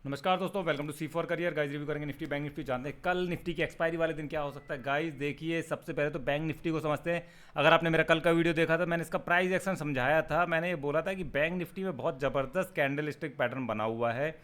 नमस्कार दोस्तों, welcome to C for career. Guys review करेंगे निफ्टी बैंक निफ्टी। जानते हैं कल निफ्टी की एक्सपायरी वाले दिन क्या हो सकता है। गाइस देखिए, सबसे पहले तो बैंक निफ्टी को समझते हैं। अगर आपने मेरा कल का वीडियो देखा था, मैंने इसका प्राइस एक्शन समझाया था। मैंने ये बोला था कि बैंक निफ्टी में बहुत ज़बरदस्त कैंडल स्टिक पैटर्न बना हुआ है,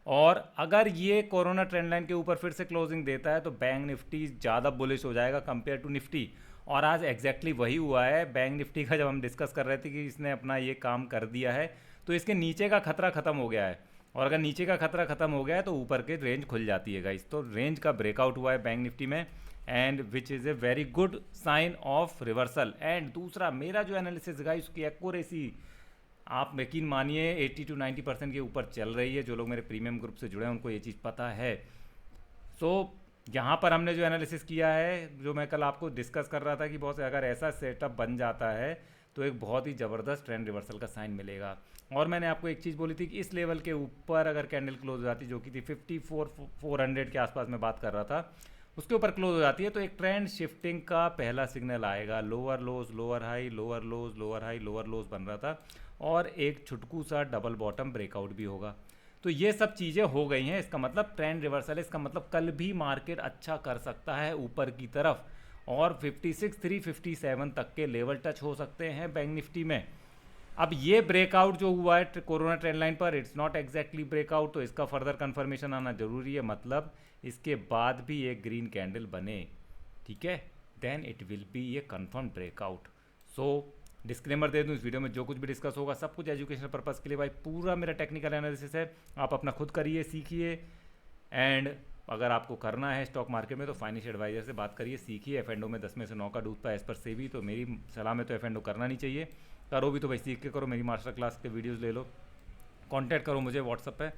और अगर ये कोरोना ट्रेंड लाइन के ऊपर फिर से क्लोजिंग देता है तो बैंक निफ्टी ज़्यादा बुलिश हो जाएगा कंपेयर टू निफ्टी। और आज एग्जैक्टली वही हुआ है। बैंक निफ्टी का जब हम डिस्कस कर रहे थे कि इसने अपना ये काम कर दिया है, तो इसके नीचे का खतरा ख़त्म हो गया है। और अगर नीचे का खतरा खत्म हो गया है तो ऊपर के रेंज खुल जाती है गाइस। तो रेंज का ब्रेकआउट हुआ है बैंक निफ्टी में, and which is a very good sign of reversal. And दूसरा, मेरा जो एनालिसिस गाइस, उसकी एक्यूरेसी आप यकीन मानिए 80 to 90% के ऊपर चल रही है। जो लोग मेरे प्रीमियम ग्रुप से जुड़े हैं उनको ये चीज़ पता है। सो यहाँ पर हमने जो एनालिसिस किया है, जो मैं कल आपको डिस्कस कर रहा था कि बहुत अगर ऐसा सेटअप बन जाता है तो एक बहुत ही ज़बरदस्त ट्रेंड रिवर्सल का साइन मिलेगा। और मैंने आपको एक चीज़ बोली थी कि इस लेवल के ऊपर अगर कैंडल क्लोज हो जाती, जो कि थी 54,400 के आसपास मैं बात कर रहा था, उसके ऊपर क्लोज हो जाती है तो एक ट्रेंड शिफ्टिंग का पहला सिग्नल आएगा। लोअर लोज लोअर हाई, लोअर लोज लोअर हाई, लोअर लोज बन रहा था, और एक छुटकू सा डबल बॉटम ब्रेकआउट भी होगा। तो ये सब चीज़ें हो गई हैं। इसका मतलब ट्रेंड रिवर्सल है। इसका मतलब कल भी मार्केट अच्छा कर सकता है ऊपर की तरफ, और 56,357 तक के लेवल टच हो सकते हैं बैंक निफ्टी में। अब ये ब्रेकआउट जो हुआ है कोरोना ट्रेंड लाइन पर, इट्स नॉट एग्जैक्टली ब्रेकआउट, तो इसका फर्दर कंफर्मेशन आना जरूरी है। मतलब इसके बाद भी एक ग्रीन कैंडल बने, ठीक है, then it will be a confirm breakout. So disclaimer दे दूं, इस वीडियो में जो कुछ भी डिस्कस होगा सब कुछ एजुकेशनल पर्पज़ के लिए भाई, पूरा मेरा टेक्निकल एनालिसिस है। आप अपना खुद करिए, सीखिए। एंड अगर आपको करना है स्टॉक मार्केट में तो फाइनेंशियल एडवाइजर से बात करिए, सीखिए। एफ&ओ में 10 में से 9 का डूबता है एज पर सेबी। तो मेरी सलाह में तो एफ&ओ करना नहीं चाहिए। करो भी तो भाई सीख के करो। मेरी मास्टर क्लास के वीडियोज़ ले लो, कॉन्टैक्ट करो मुझे व्हाट्सअप पे,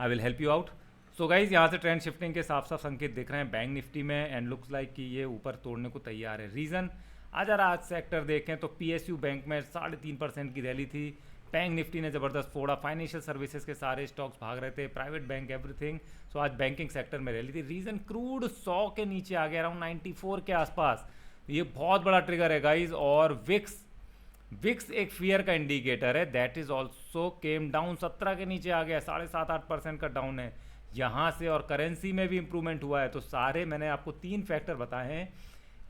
I will help you out. So guys, यहाँ से ट्रेंड शिफ्टिंग के साफ साफ संकेत दिख रहे हैं बैंक निफ्टी में, एंड लुक्स लाइक कि ये ऊपर तोड़ने को तैयार है। रीज़न, अगर आज सेक्टर देखें तो पीएसयू बैंक में 3.5% की रैली थी। बैंक निफ्टी ने ज़बरदस्त फोड़ा। फाइनेंशियल सर्विसेज के सारे स्टॉक्स भाग रहे थे, प्राइवेट बैंक, एवरीथिंग। सो आज बैंकिंग सेक्टर में रैली थी। रीज़न, क्रूड 100 के नीचे आ गया, अराउंड 94 के आसपास। ये बहुत बड़ा ट्रिगर है गाइज। और विक्स विक्स एक फियर का इंडिकेटर है, that is also came down, 17 के नीचे आ गया, 7.5-8% का डाउन है यहाँ से। और करेंसी में भी इंप्रूवमेंट हुआ है। तो सारे मैंने आपको 3 फैक्टर बताए हैं,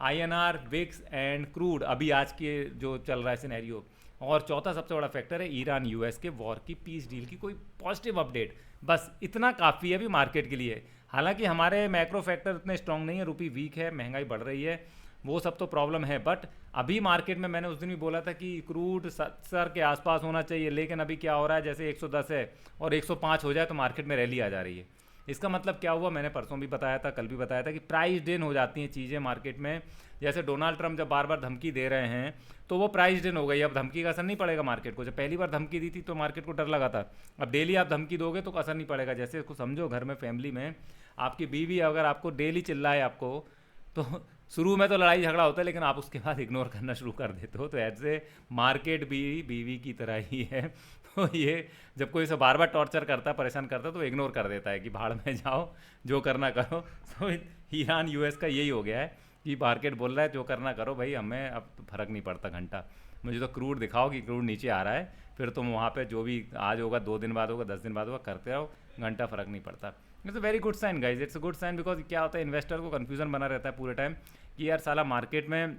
आईएनआर, विक्स एंड क्रूड, अभी आज के जो चल रहा है सिनेरियो। और चौथा सबसे बड़ा फैक्टर है ईरान यूएस के वॉर की पीस डील की कोई पॉजिटिव अपडेट। बस इतना काफ़ी है अभी मार्केट के लिए। हालांकि हमारे मैक्रो फैक्टर इतने स्ट्रांग नहीं है, रुपी वीक है, महंगाई बढ़ रही है, वो सब तो प्रॉब्लम है। बट अभी मार्केट में मैंने उस दिन भी बोला था कि क्रूड 70 के आसपास होना चाहिए, लेकिन अभी क्या हो रहा है, जैसे 110 है और 105 हो जाए तो मार्केट में रैली आ जा रही है। इसका मतलब क्या हुआ, मैंने परसों भी बताया था, कल भी बताया था कि प्राइस इन हो जाती हैं चीज़ें मार्केट में। जैसे डोनाल्ड ट्रंप जब बार बार धमकी दे रहे हैं तो वो प्राइस इन हो गई। अब धमकी का असर नहीं पड़ेगा मार्केट को। जब पहली बार धमकी दी थी तो मार्केट को डर लगा था। अब डेली आप धमकी दोगे तो असर नहीं पड़ेगा। जैसे इसको समझो, घर में फैमिली में आपकी बीवी अगर आपको डेली चिल्लाए आपको, तो शुरू में तो लड़ाई झगड़ा होता है, लेकिन आप उसके बाद इग्नोर करना शुरू कर देते हो। तो ऐसे मार्केट भी बीवी की तरह ही है। तो ये जब कोई इसे बार बार टॉर्चर करता है, परेशान करता है, तो इग्नोर कर देता है कि भाड़ में जाओ, जो करना करो। तो ईरान यूएस का यही हो गया है कि मार्केट बोल रहा है जो करना करो भाई, हमें अब तो फ़र्क नहीं पड़ता घंटा। मुझे तो क्रूड दिखाओ कि क्रूड नीचे आ रहा है, फिर तुम वहाँ पे जो भी आज होगा, 2 दिन बाद होगा, 10 दिन बाद होगा, करते रहो, घंटा फ़र्क नहीं पड़ता। It's a very good sign guys, it's a good sign. Because क्या होता है, इन्वेस्टर को कन्फ्यूजन बना रहता है पूरे टाइम कि यार साला मार्केट में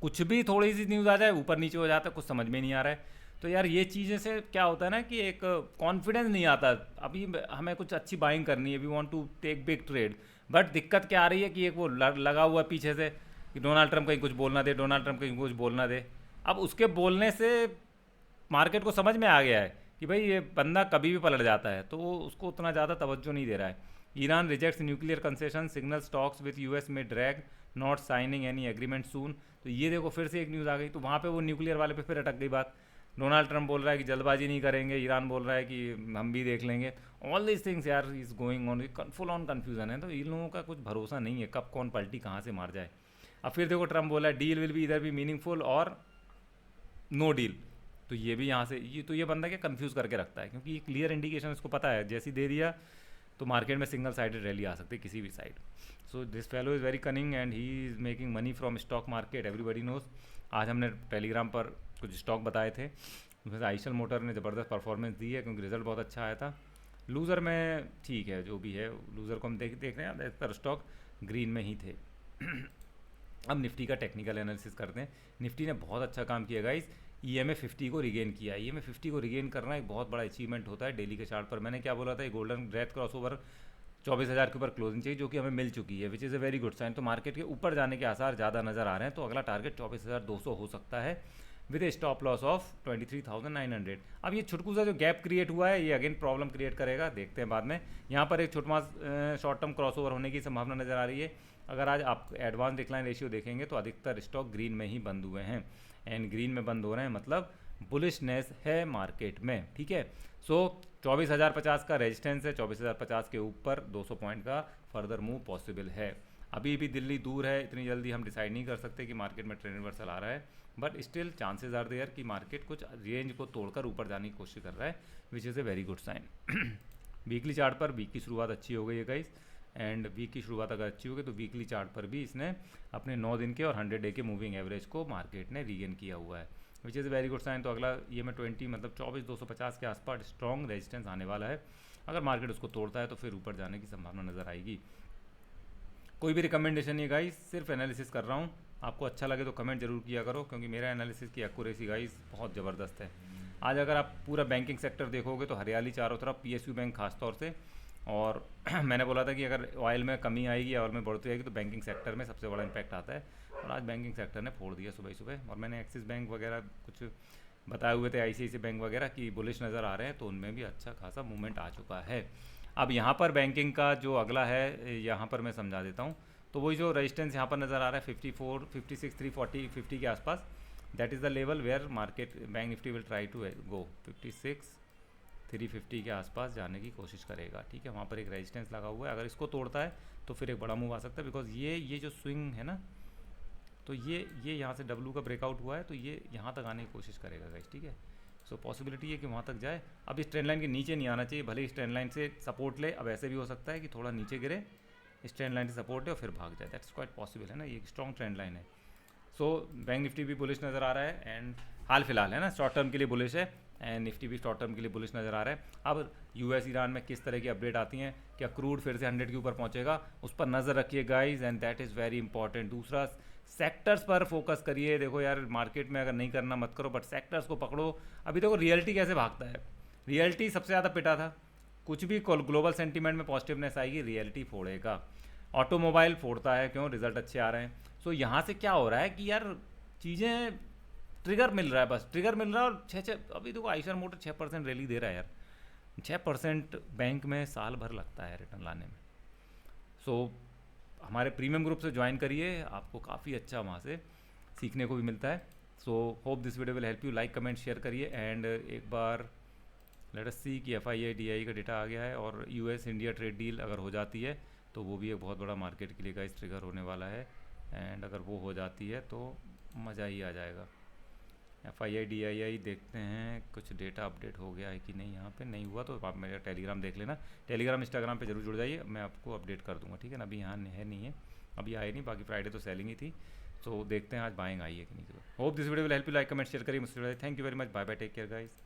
कुछ भी थोड़ी सी न्यूज़ आ जाए ऊपर नीचे हो जाता है, कुछ समझ में नहीं आ रहा है। तो यार ये चीज़ें से क्या होता है ना कि एक कॉन्फिडेंस नहीं आता। अभी हमें कुछ अच्छी बाइंग करनी है, we want to take big trade, but दिक्कत क्या आ रही है कि एक वो लगा हुआ पीछे से कि डोनाल्ड ट्रंप कहीं कुछ बोलना दे, डोनाल्ड ट्रंप कहीं कुछ बोलना दे। अब उसके बोलने से मार्केट को समझ में आ गया है कि भाई ये बंदा कभी भी पलट जाता है, तो वो उसको उतना ज़्यादा तवज्जो नहीं दे रहा है। Iran rejects nuclear concession, signal stocks with US में drag, not signing any agreement soon. तो ये देखो फिर से एक न्यूज़ आ गई। तो वहाँ पे वो न्यूक्लियर वाले पे फिर अटक गई बात। डोनाल्ड ट्रंप बोल रहा है कि जल्दबाजी नहीं करेंगे, ईरान बोल रहा है कि हम भी देख लेंगे। ऑल दीज थिंग्स यार is going on, full on confusion है। तो इन लोगों का कुछ भरोसा नहीं है कब कौन पलटी कहाँ से मार जाए। अब फिर देखो ट्रंप बोला है डील विल बी इधर भी मीनिंगफुल और नो डील। तो ये भी यहाँ से ये बंदा क्या कंफ्यूज करके रखता है, क्योंकि ये क्लियर इंडिकेशन इसको पता है, जैसी दे दिया तो मार्केट में सिंगल साइडेड रैली आ सकती है किसी भी side. So this fellow is very cunning and he is making money from stock market, everybody knows. आज हमने टेलीग्राम पर कुछ स्टॉक बताए थे, उसमें से आइशल मोटर ने ज़बरदस्त परफॉर्मेंस दी है क्योंकि रिजल्ट बहुत अच्छा आया था। लूज़र में ठीक है, जो भी है लूज़र को हम देख रहे हैं, ज़्यादातर स्टॉक ग्रीन में ही थे। अब निफ्टी का टेक्निकल एनालिसिस करते हैं। निफ्टी ने बहुत अच्छा काम किया गाइस, EMA 50 को रिगेन किया। EMA 50 को रिगेन करना एक बहुत बड़ा अचीवमेंट होता है डेली के चार्ट पर। मैंने क्या बोला था, ये गोल्डन ब्रेथ क्रॉसओवर 24,000 के ऊपर क्लोजिंग चाहिए, जो कि हमें मिल चुकी है, which is a very good sign. तो मार्केट के ऊपर जाने के आसार ज़्यादा नज़र आ रहे हैं, तो अगला टारगेट 24,200 हो सकता है with A stop loss of 23,900। अब ये छुटकू सा जो गैप क्रिएट हुआ है, ये अगेन प्रॉब्लम क्रिएट करेगा, देखते हैं बाद में। यहाँ पर एक छोटा शॉर्ट टर्म क्रॉसओवर होने की संभावना नज़र आ रही है। अगर आज आप एडवांस डिक्लाइन रेशियो देखेंगे तो अधिकतर स्टॉक ग्रीन में ही बंद हुए हैं, एंड ग्रीन में बंद हो रहे हैं मतलब बुलिशनेस है मार्केट में, ठीक है। सो 24,050 का रेजिस्टेंस है, 24,050 के ऊपर 200 पॉइंट का फर्दर मूव पॉसिबल है। अभी भी दिल्ली दूर है, इतनी जल्दी हम डिसाइड नहीं कर सकते कि मार्केट में ट्रेंड रिवर्सल आ रहा है, but still chances are there कि मार्केट कुछ रेंज को तोड़कर ऊपर जाने की कोशिश कर रहा है, which is a very good sign. Weekly chart पर वीक की शुरुआत अच्छी हो गई है गाइस, एंड वीक की शुरुआत अगर अच्छी होगी तो वीकली चार्ट पर भी इसने अपने 9 दिन के और 100 डे के मूविंग एवरेज को मार्केट ने रीगेन किया हुआ है, which is very good sign. तो अगला EMA 20 मतलब 24,250 के आसपास स्ट्रॉन्ग रेजिस्टेंस आने वाला है। अगर मार्केट उसको तोड़ता है तो फिर ऊपर जाने की संभावना नज़र आएगी। कोई भी रिकमेंडेशन नहीं गाइस, सिर्फ एनालिसिस कर रहा हूँ। आपको अच्छा लगे तो कमेंट जरूर किया करो, क्योंकि मेरा एनालिसिस की एक्यूरेसी गाइस बहुत ज़बरदस्त है। आज अगर आप पूरा बैंकिंग सेक्टर देखोगे तो हरियाली चारों तरफ, PSU बैंक खास तौर से। और मैंने बोला था कि अगर ऑयल में कमी आएगी, ऑयल में बढ़ोतरी आएगी, तो बैंकिंग सेक्टर में सबसे बड़ा इम्पैक्ट आता है, और आज बैंकिंग सेक्टर ने फोड़ दिया सुबह सुबह। और मैंने एक्सिस बैंक वगैरह कुछ बताए हुए थे, ICICI बैंक वगैरह की बुलिश नज़र आ रहे हैं, तो उनमें भी अच्छा खासा मूवमेंट आ चुका है। अब यहाँ पर बैंकिंग का जो अगला है, यहाँ पर मैं समझा देता हूँ। तो वही जो रेजिस्टेंस यहाँ पर नज़र आ रहा है 54, 56, 340, 50 के आसपास, that is the level where market bank Nifty will try to go. 56, 350 के आसपास जाने की कोशिश करेगा, ठीक है। वहाँ पर एक रेजिस्टेंस लगा हुआ है, अगर इसको तोड़ता है तो फिर एक बड़ा मूव आ सकता है, बिकॉज ये जो स्विंग है ना, तो ये यहाँ से W का ब्रेकआउट हुआ है, तो ये यहाँ तक आने की कोशिश करेगा गाइस, ठीक है। सो पॉसिबिलिटी है कि वहाँ तक जाए। अब इस ट्रेंड लाइन के नीचे नहीं आना चाहिए, भले इस ट्रेंड लाइन से सपोर्ट ले। अब ऐसे भी हो सकता है कि थोड़ा नीचे गिरे, इस ट्रेंड लाइन से सपोर्ट है और फिर भाग जाए, दैट्स क्वाइट पॉसिबल है ना, ये एक स्ट्रॉन्ग ट्रेंड लाइन है। सो बैंक निफ्टी भी बुलिश नज़र आ रहा है, एंड हाल फिलहाल है ना, शॉर्ट टर्म के लिए बुलिश है, एंड निफ्टी भी शॉर्ट टर्म के लिए बुलिश नज़र आ रहा है। अब US ईरान में किस तरह की अपडेट आती हैं, क्या क्रूड फिर से 100 के ऊपर पहुंचेगा, उस पर नज़र रखिए guys, and that is very important. दूसरा, सेक्टर्स पर फोकस करिए। देखो यार, मार्केट में अगर नहीं करना मत करो, बट सेक्टर्स को पकड़ो। अभी देखो रियल्टी कैसे भागता है, रियल्टी सबसे ज़्यादा पिटा था। कुछ भी ग्लोबल सेंटीमेंट में पॉजिटिवनेस आएगी, रियल्टी फोड़ेगा। ऑटोमोबाइल फोड़ता है, क्यों, रिजल्ट अच्छे आ रहे हैं। सो यहाँ से क्या हो रहा है कि यार चीज़ें ट्रिगर मिल रहा है, बस ट्रिगर मिल रहा है। और 6 अभी देखो आइशर मोटर 6% रैली दे रहा है यार। 6% बैंक में साल भर लगता है रिटर्न लाने में। सो हमारे प्रीमियम ग्रुप से ज्वाइन करिए, आपको काफ़ी अच्छा वहाँ से सीखने को भी मिलता है। So hope this video will help you. Like comment share करिए, एंड एक बार लेट अस सी कि FII DI का डेटा आ गया है, और US इंडिया ट्रेड डील अगर हो जाती है तो वो भी एक बहुत बड़ा मार्केट के लिए का ट्रिगर होने वाला है, एंड अगर वो हो जाती है तो मज़ा ही आ जाएगा। FII DII देखते हैं कुछ डेटा अपडेट हो गया है कि नहीं। यहाँ पे नहीं हुआ तो आप मेरा टेलीग्राम देख लेना, टेलीग्राम इंस्टाग्राम पे जरूर जुड़ जाइए, मैं आपको अपडेट कर दूंगा, ठीक है ना। अभी यहाँ है नहीं है, अभी आए नहीं, बाकी फ्राइडे तो सेलिंग ही थी। तो देखते हैं आज बाइंग आई है कि नहीं। Hope this video will help you. Like comment share करिए, मुझसे। Thank you very much, bye bye, take care guys.